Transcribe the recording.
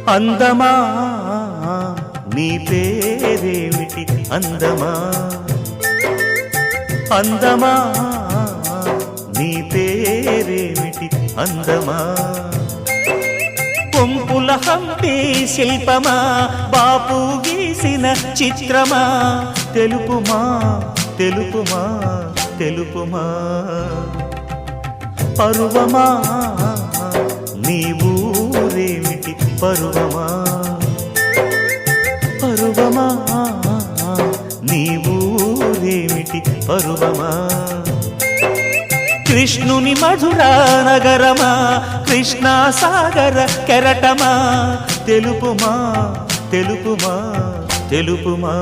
అందమా నీ పేరేమిటి అందమా అందమా నీ పేరేమిటి అందమా కొంపుల హంపి శిల్పమా బాపు గీసిన చిత్రమా తెలుపుమా తెలుపుమా తెలుపుమా పరువమా నీ ఊరేమిటి పరువమా పరువమా నీ ఊరేమిటి పరువమా కృష్ణుని మధురా నగరమా కృష్ణా సాగర కెరటమా తెలుపుమా తెలుపుమా తెలుపుమా